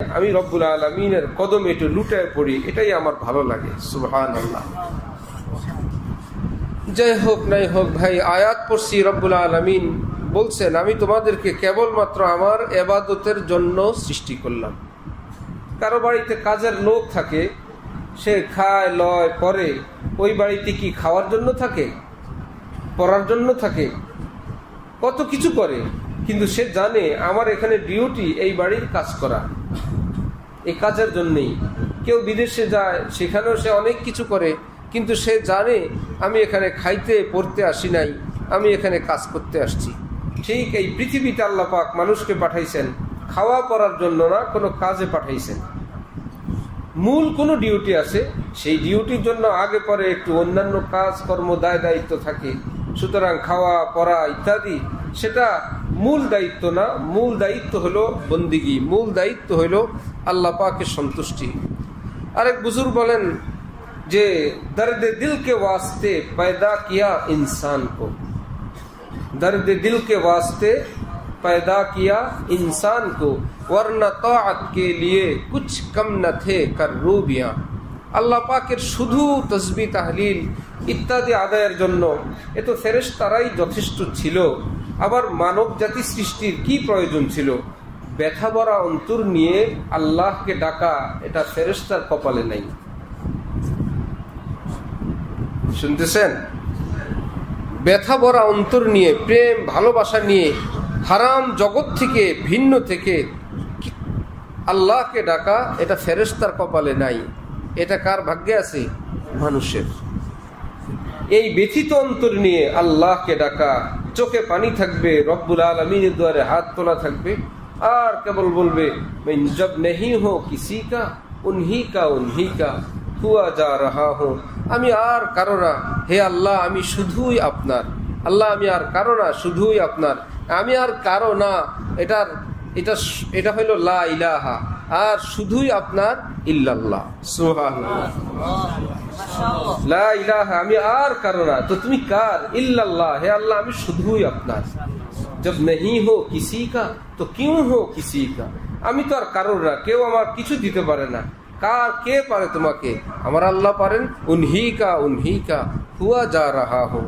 আমি রব্বুল আলামিনের কদমে একটু লুটায় পড়ি, এটাই আমার ভালো লাগে। সুবহানাল্লাহ। যাই হোক নাই হোক ভাই, আয়াত পড়ছি, রব্বুল আলামিন বলছেন আমি তোমাদেরকে কেবলমাত্র আমার ইবাদতের জন্য সৃষ্টি করলাম। কারো বাড়িতে কাজের লোক থাকে, সে খায় লয় পরে, ওই বাড়িতে কি খাওয়ার জন্য থাকে? পড়ার জন্য থাকে? কত কিছু করে, কিন্তু সে জানে আমার এখানে ডিউটি এই বাড়ির কাজ করা, এই কাজের জন্যই। কেউ বিদেশে যায়, সেখানেও সে অনেক কিছু করে, কিন্তু সে জানে আমি এখানে খাইতে পড়তে আসি নাই, আমি এখানে কাজ করতে আসছি। ঠিক এই পৃথিবীতে আল্লাহ পাক মানুষকে পাঠাইছেন খাওয়া পড়ার জন্য না, কোনো কাজে পাঠাইছেন। মূল কোনো ডিউটি আছে, সেই ডিউটির জন্য আগে পরে একটু অন্যান্য কাজ কর্ম দায় দায়িত্ব থাকে। সুতরাং খাওয়া পড়া ইত্যাদি সেটা মূল দায়িত্ব না। মূল দায়িত্ব হলো বন্দিগি, মূল দায়িত্ব হলো আল্লাহ পাকের সন্তুষ্টি। আরেক বুজুর্গ বলেন যে দর্দে দিল কে ওয়াস্তে पैदा किया इंसान को, दर्द दिल के वास्ते पैदा किया इंसान को, वरना ताअत के लिए कुछ कम न थे कर्रूबियां। আল্লাহ পাকের শুধু তসবিহ তাহলিল ইত্যাদি আদায়ের জন্য এ তো ফেরেশতারাই যথেষ্ট ছিল, আবার মানব জাতি সৃষ্টির কি প্রয়োজন ছিল? ব্যথা ভরা অন্তর নিয়ে আল্লাহকে ডাকা, এটা ফেরেশতার কপালে নাই। শুনতেছেন? ব্যথা ভরা অন্তর নিয়ে, প্রেম ভালোবাসা নিয়ে, হারাম জগৎ থেকে ভিন্ন থেকে আল্লাহকে ডাকা, এটা ফেরেশতার কপালে নাই। এটা কার ভাগ্যে আছে? মানুষের। এই ব্যথিত অন্তর নিয়ে আল্লাহকে ডাকা, চোখে পানি থাকবে, রব্বুল আলামিনের দুয়ারে হাত তোলা থাকবে, আর কেবল বলবে मैं जब नहीं हो किसी का उन्हीं का हुआ जा रहा हूं। আমি আর কারো না, হে আল্লাহ আমি শুধুই আপনার। আল্লাহ আমি আর কারো না, শুধুই আপনার। আমি আর কারো না, এটা হলো লা ইলাহা, আর শুধুই আপনার ইল্লাল্লাহ। সুবহানাল্লাহ। লা ইলাহা, আমি আর কারো না, তো তুমি কার? ইল্লাল্লাহ, হে আল্লাহ আমি শুধুই আপনার। जब नहीं हो किसी का तो क्यों हो किसी का, আমি তো আর কারোর না, কেউ আমার কিছু দিতে পারে না। কে পারে তোমাকে? আমার আল্লাহ পারেন। উনহি কা হুয়া যা রাহা হো।